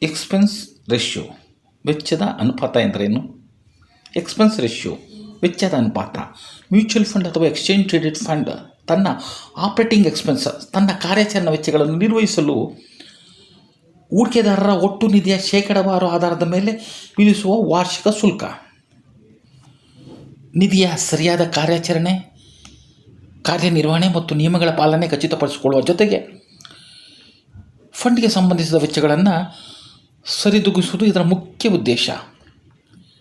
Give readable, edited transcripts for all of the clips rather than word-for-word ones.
Expense ratio ವೆಚ್ಚದ ಅನುಪಾತ ಎಂದರೇನು? ಎಕ್ಸ್ಪೆನ್ಸ್ ರೇಷ್ಯೋ ವೆಚ್ಚದ ಅನುಪಾತ. ಮ್ಯೂಚುವಲ್ ಫಂಡ್ ಅಥವಾ ಎಕ್ಸ್ಚೇಂಜ್ ಟ್ರೇಡೆಡ್ ಫಂಡ್ ತನ್ನ ಆಪರೇಟಿಂಗ್ ಎಕ್ಸ್ಪೆನ್ಸ್, ತನ್ನ ಕಾರ್ಯಾಚರಣಾ ವೆಚ್ಚಗಳನ್ನು ನಿರ್ವಹಿಸಲು ಹೂಡಿಕೆದಾರರ ಒಟ್ಟು ನಿಧಿಯ ಶೇಕಡಾವಾರು ಆಧಾರದ ಮೇಲೆ ವಿಧಿಸುವ ವಾರ್ಷಿಕ ಶುಲ್ಕ. ನಿಧಿಯ ಸರಿಯಾದ ಕಾರ್ಯನಿರ್ವಹಣೆ ಮತ್ತು ನಿಯಮಗಳ ಪಾಲನೆ ಖಚಿತಪಡಿಸಿಕೊಳ್ಳುವ ಜೊತೆಗೆ ಫಂಡ್ಗೆ ಸಂಬಂಧಿಸಿದ ವೆಚ್ಚಗಳನ್ನು ಸರಿದೂಗಿಸುವುದು ಇದರ ಮುಖ್ಯ ಉದ್ದೇಶ.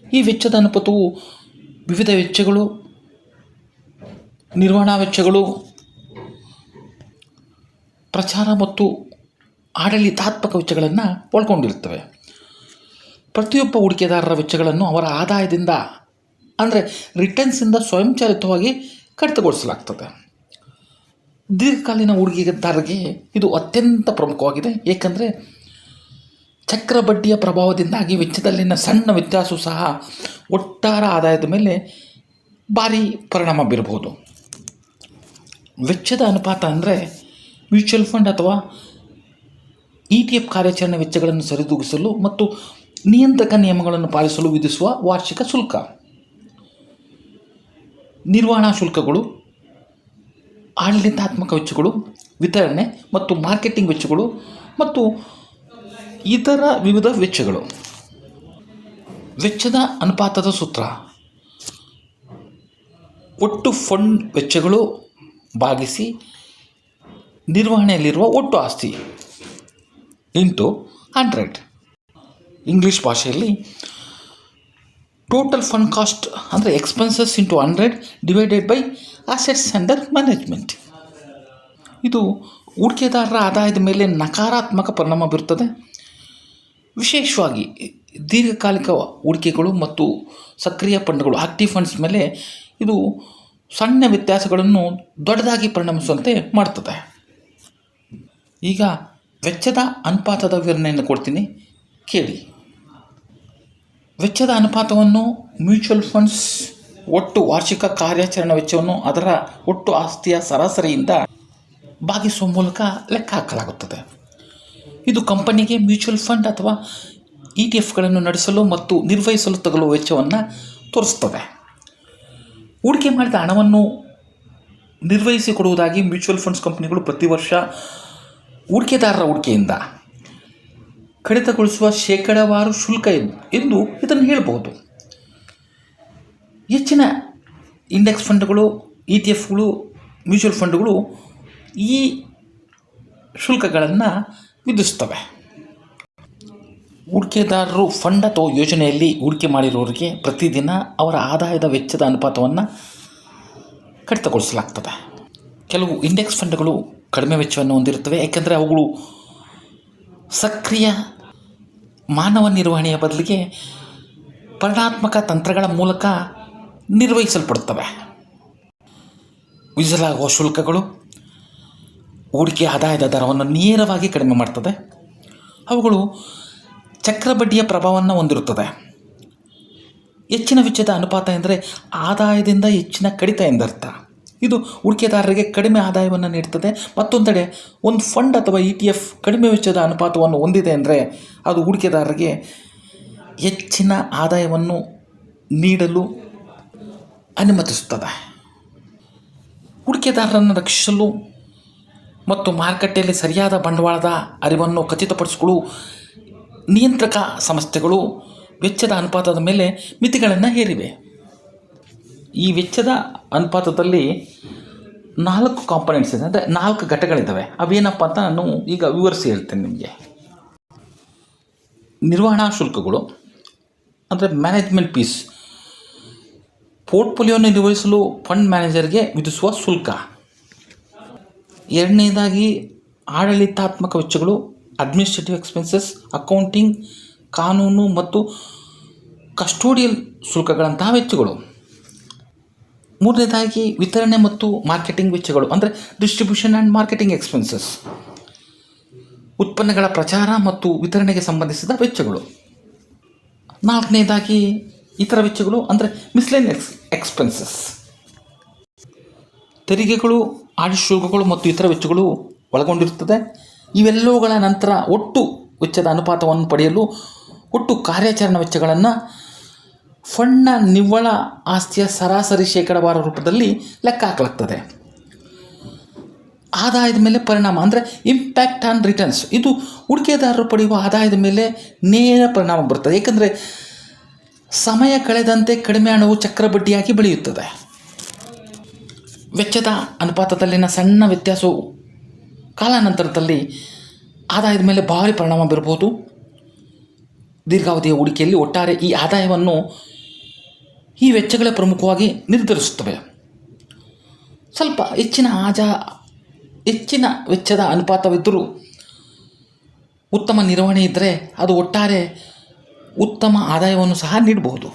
ಈ ವೆಚ್ಚದ ಅನುಪಾತವು ವಿವಿಧ ವೆಚ್ಚಗಳು, ನಿರ್ವಹಣಾ ವೆಚ್ಚಗಳು, ಪ್ರಚಾರ ಮತ್ತು ಆಡಳಿತಾತ್ಮಕ ವೆಚ್ಚಗಳನ್ನು ಒಳಗೊಂಡಿರುತ್ತವೆ. ಪ್ರತಿಯೊಬ್ಬ ಹೂಡಿಕೆದಾರರ ವೆಚ್ಚಗಳನ್ನು ಅವರ ಆದಾಯದಿಂದ ಅಂದರೆ ರಿಟರ್ನ್ಸಿಂದ ಸ್ವಯಂಚಾಲಿತವಾಗಿ ಕಡಿತಗೊಳಿಸಲಾಗ್ತದೆ. ದೀರ್ಘಕಾಲೀನ ಹೂಡಿಕೆದಾರರಿಗೆ ಇದು ಅತ್ಯಂತ ಪ್ರಮುಖವಾಗಿದೆ, ಏಕೆಂದರೆ ಚಕ್ರ ಬಡ್ಡಿಯ ಪ್ರಭಾವದಿಂದಾಗಿ ವೆಚ್ಚದಲ್ಲಿನ ಸಣ್ಣ ವ್ಯತ್ಯಾಸವೂ ಸಹ ಒಟ್ಟಾರೆ ಆದಾಯದ ಮೇಲೆ ಭಾರಿ ಪರಿಣಾಮ ಬೀರಬಹುದು. ವೆಚ್ಚದ ಅನುಪಾತ ಅಂದರೆ ಮ್ಯೂಚುವಲ್ ಫಂಡ್ ಅಥವಾ ETF ಕಾರ್ಯಾಚರಣೆ ವೆಚ್ಚಗಳನ್ನು ಸರಿದೂಗಿಸಲು ಮತ್ತು ನಿಯಂತ್ರಕ ನಿಯಮಗಳನ್ನು ಪಾಲಿಸಲು ವಿಧಿಸುವ ವಾರ್ಷಿಕ ಶುಲ್ಕ. ನಿರ್ವಹಣಾ ಶುಲ್ಕಗಳು, ಆಡಳಿತಾತ್ಮಕ ವೆಚ್ಚಗಳು, ವಿತರಣೆ ಮತ್ತು ಮಾರ್ಕೆಟಿಂಗ್ ವೆಚ್ಚಗಳು ಮತ್ತು ಇತರ ವಿವಿಧ ವೆಚ್ಚಗಳು. ವೆಚ್ಚದ ಅನುಪಾತದ ಸೂತ್ರ: ಒಟ್ಟು ಫಂಡ್ ವೆಚ್ಚಗಳು ಭಾಗಿಸಿ ನಿರ್ವಹಣೆಯಲ್ಲಿರುವ ಒಟ್ಟು ಆಸ್ತಿ ಇಂಟು 100. ಇಂಗ್ಲೀಷ್ ಭಾಷೆಯಲ್ಲಿ ಟೋಟಲ್ ಫಂಡ್ ಕಾಸ್ಟ್ ಅಂದರೆ expenses into 100 divided by assets under management. ಇದು ಹೂಡಿಕೆದಾರರ ಆದಾಯದ ಮೇಲೆ ನಕಾರಾತ್ಮಕ ಪರಿಣಾಮ ಬೀರುತ್ತದೆ. ವಿಶೇಷವಾಗಿ ದೀರ್ಘಕಾಲಿಕ ಹೂಡಿಕೆಗಳು ಮತ್ತು ಸಕ್ರಿಯ ಫಂಡ್ಗಳು, ಆಕ್ಟಿವ್ ಫಂಡ್ಸ್ ಮೇಲೆ ಇದು ಸಣ್ಣ ವ್ಯತ್ಯಾಸಗಳನ್ನು ದೊಡ್ಡದಾಗಿ ಪರಿಣಮಿಸುವಂತೆ ಮಾಡ್ತದೆ. ಈಗ ವೆಚ್ಚದ ಅನುಪಾತದ ವಿವರಣೆಯನ್ನು ಕೊಡ್ತೀನಿ, ಕೇಳಿ. ವೆಚ್ಚದ ಅನುಪಾತವನ್ನು ಮ್ಯೂಚುವಲ್ ಫಂಡ್ಸ್ ಒಟ್ಟು ವಾರ್ಷಿಕ ಕಾರ್ಯಾಚರಣಾ ವೆಚ್ಚವನ್ನು ಅದರ ಒಟ್ಟು ಆಸ್ತಿಯ ಸರಾಸರಿಯಿಂದ ಭಾಗಿಸುವ ಮೂಲಕ ಲೆಕ್ಕ ಹಾಕಲಾಗುತ್ತದೆ. ಇದು ಕಂಪನಿಗೆ ಮ್ಯೂಚುವಲ್ ಫಂಡ್ ಅಥವಾ ETFಗಳನ್ನು ನಡೆಸಲು ಮತ್ತು ನಿರ್ವಹಿಸಲು ತಗಲುವ ವೆಚ್ಚವನ್ನು ತೋರಿಸ್ತದೆ. ಹೂಡಿಕೆ ಮಾಡಿದ ಹಣವನ್ನು ನಿರ್ವಹಿಸಿಕೊಡುವುದಾಗಿ ಮ್ಯೂಚುವಲ್ ಫಂಡ್ಸ್ ಕಂಪನಿಗಳು ಪ್ರತಿ ವರ್ಷ ಹೂಡಿಕೆದಾರರ ಹೂಡಿಕೆಯಿಂದ ಕಡಿತಗೊಳಿಸುವ ಶೇಕಡಾವಾರು ಶುಲ್ಕ ಎಂದು ಇದನ್ನು ಹೇಳಬಹುದು. ಹೆಚ್ಚಿನ ಇಂಡೆಕ್ಸ್ ಫಂಡ್ಗಳು, ETFಗಳು, ಮ್ಯೂಚುವಲ್ ಫಂಡ್ಗಳು ಈ ಶುಲ್ಕಗಳನ್ನು ವಿಧಿಸ್ತವೆ. ಹೂಡಿಕೆದಾರರು ಫಂಡ್ ಅಥವಾ ಯೋಜನೆಯಲ್ಲಿ ಹೂಡಿಕೆ ಮಾಡಿರುವವರಿಗೆ ಪ್ರತಿದಿನ ಅವರ ಆದಾಯದ ವೆಚ್ಚದ ಅನುಪಾತವನ್ನು ಕಡಿತಗೊಳಿಸಲಾಗ್ತದೆ. ಕೆಲವು ಇಂಡೆಕ್ಸ್ ಫಂಡ್ಗಳು ಕಡಿಮೆ ವೆಚ್ಚವನ್ನು ಹೊಂದಿರುತ್ತವೆ, ಏಕೆಂದರೆ ಅವುಗಳು ಸಕ್ರಿಯ ಮಾನವ ನಿರ್ವಹಣೆಯ ಬದಲಿಗೆ ಪರಿಣಾತ್ಮಕ ತಂತ್ರಗಳ ಮೂಲಕ ನಿರ್ವಹಿಸಲ್ಪಡುತ್ತವೆ. ವಿಧಿಸಲಾಗುವ ಶುಲ್ಕಗಳು ಹೂಡಿಕೆ ಆದಾಯದ ದರವನ್ನು ನೇರವಾಗಿ ಕಡಿಮೆ ಮಾಡ್ತದೆ. ಅವುಗಳು ಚಕ್ರಬಡ್ಡಿಯ ಪ್ರಭಾವವನ್ನು ಹೊಂದಿರುತ್ತದೆ. ಹೆಚ್ಚಿನ ವೆಚ್ಚದ ಅನುಪಾತ ಎಂದರೆ ಆದಾಯದಿಂದ ಹೆಚ್ಚಿನ ಕಡಿತ ಎಂದರ್ಥ. ಇದು ಹೂಡಿಕೆದಾರರಿಗೆ ಕಡಿಮೆ ಆದಾಯವನ್ನು ನೀಡುತ್ತದೆ. ಮತ್ತೊಂದೆಡೆ ಒಂದು ಫಂಡ್ ಅಥವಾ ETF ಕಡಿಮೆ ವೆಚ್ಚದ ಅನುಪಾತವನ್ನು ಹೊಂದಿದೆ ಅಂದರೆ ಅದು ಹೂಡಿಕೆದಾರರಿಗೆ ಹೆಚ್ಚಿನ ಆದಾಯವನ್ನು ನೀಡಲು ಅನುಮತಿಸುತ್ತದೆ. ಹೂಡಿಕೆದಾರರನ್ನು ರಕ್ಷಿಸಲು ಮತ್ತು ಮಾರುಕಟ್ಟೆಯಲ್ಲಿ ಸರಿಯಾದ ಬಂಡವಾಳದ ಅರಿವನ್ನು ಖಚಿತಪಡಿಸಿಕೊಳ್ಳಲು ನಿಯಂತ್ರಕ ಸಂಸ್ಥೆಗಳು ವೆಚ್ಚದ ಅನುಪಾತದ ಮೇಲೆ ಮಿತಿಗಳನ್ನು ಹೇರಿವೆ. ಈ ವೆಚ್ಚದ ಅನುಪಾತದಲ್ಲಿ 4 ಕಾಂಪೊನೆಂಟ್ಸ್ ಇದೆ, ಅಂದರೆ 4 ಘಟಕಗಳಿದ್ದಾವೆ. ಅವೇನಪ್ಪ ಅಂತ ನಾನು ಈಗ ವಿವರಿಸಿ ಹೇಳ್ತೇನೆ ನಿಮಗೆ. ನಿರ್ವಹಣಾ ಶುಲ್ಕಗಳು ಅಂದರೆ ಮ್ಯಾನೇಜ್ಮೆಂಟ್ ಫೀಸ್, ಪೋರ್ಟ್ಫೋಲಿಯೋವನ್ನು ನಿರ್ವಹಿಸಲು ಫಂಡ್ ಮ್ಯಾನೇಜರ್ಗೆ ವಿಧಿಸುವ ಶುಲ್ಕ. ಎರಡನೇದಾಗಿ ಆಡಳಿತಾತ್ಮಕ ವೆಚ್ಚಗಳು, ಅಡ್ಮಿನಿಸ್ಟ್ರೇಟಿವ್ ಎಕ್ಸ್ಪೆನ್ಸಸ್, ಅಕೌಂಟಿಂಗ್, ಕಾನೂನು ಮತ್ತು ಕಸ್ಟೋಡಿಯಲ್ ಶುಲ್ಕಗಳಂತಹ ವೆಚ್ಚಗಳು. ಮೂರನೇದಾಗಿ ವಿತರಣೆ ಮತ್ತು ಮಾರ್ಕೆಟಿಂಗ್ ವೆಚ್ಚಗಳು ಅಂದರೆ ಡಿಸ್ಟ್ರಿಬ್ಯೂಷನ್ ಆ್ಯಂಡ್ ಮಾರ್ಕೆಟಿಂಗ್ ಎಕ್ಸ್ಪೆನ್ಸಸ್, ಉತ್ಪನ್ನಗಳ ಪ್ರಚಾರ ಮತ್ತು ವಿತರಣೆಗೆ ಸಂಬಂಧಿಸಿದ ವೆಚ್ಚಗಳು. ನಾಲ್ಕನೇದಾಗಿ ಇತರ ವೆಚ್ಚಗಳು ಅಂದರೆ ಮಿಸ್ಲೇನಿಯಸ್ ಎಕ್ಸ್ಪೆನ್ಸಸ್. ತೆರಿಗೆಗಳು, ಆಡಿಟ್ ಶುಲ್ಕಗಳು ಮತ್ತು ಇತರ ವೆಚ್ಚಗಳು ಒಳಗೊಂಡಿರುತ್ತದೆ. ಇವೆಲ್ಲವುಗಳ ನಂತರ ಒಟ್ಟು ವೆಚ್ಚದ ಅನುಪಾತವನ್ನು ಪಡೆಯಲು ಒಟ್ಟು ಕಾರ್ಯಾಚರಣಾ ವೆಚ್ಚಗಳನ್ನು ಫಂಡ್ನ ನಿವ್ವಳ ಆಸ್ತಿಯ ಸರಾಸರಿ ಶೇಕಡಾವಾರು ರೂಪದಲ್ಲಿ ಲೆಕ್ಕ ಹಾಕಲಾಗ್ತದೆ. ಆದಾಯದ ಮೇಲೆ ಪರಿಣಾಮ ಅಂದರೆ ಇಂಪ್ಯಾಕ್ಟ್ ಆನ್ ರಿಟರ್ನ್ಸ್, ಇದು ಹೂಡಿಕೆದಾರರು ಪಡೆಯುವ ಆದಾಯದ ಮೇಲೆ ನೇರ ಪರಿಣಾಮ ಬರುತ್ತದೆ. ಏಕೆಂದರೆ ಸಮಯ ಕಳೆದಂತೆ ಕಡಿಮೆ ಹಣವು ಚಕ್ರಬಡ್ಡಿಯಾಗಿ ಬೆಳೆಯುತ್ತದೆ. ವೆಚ್ಚದ ಅನುಪಾತದಲ್ಲಿನ ಸಣ್ಣ ವ್ಯತ್ಯಾಸವು ಕಾಲಾನಂತರದಲ್ಲಿ ಆದಾಯದ ಮೇಲೆ ಭಾರಿ ಪರಿಣಾಮ ಬೀರಬಹುದು. ದೀರ್ಘಾವಧಿಯ ಹೂಡಿಕೆಯಲ್ಲಿ ಒಟ್ಟಾರೆ ಈ ಆದಾಯವನ್ನು ಈ ವೆಚ್ಚಗಳೇ ಪ್ರಮುಖವಾಗಿ ನಿರ್ಧರಿಸುತ್ತವೆ. ಸ್ವಲ್ಪ ಹೆಚ್ಚಿನ ವೆಚ್ಚದ ಅನುಪಾತವಿದ್ದರೂ ಉತ್ತಮ ನಿರ್ವಹಣೆ ಇದ್ದರೆ ಅದು ಒಟ್ಟಾರೆ ಉತ್ತಮ ಆದಾಯವನ್ನು ಸಹ ನೀಡಬಹುದು.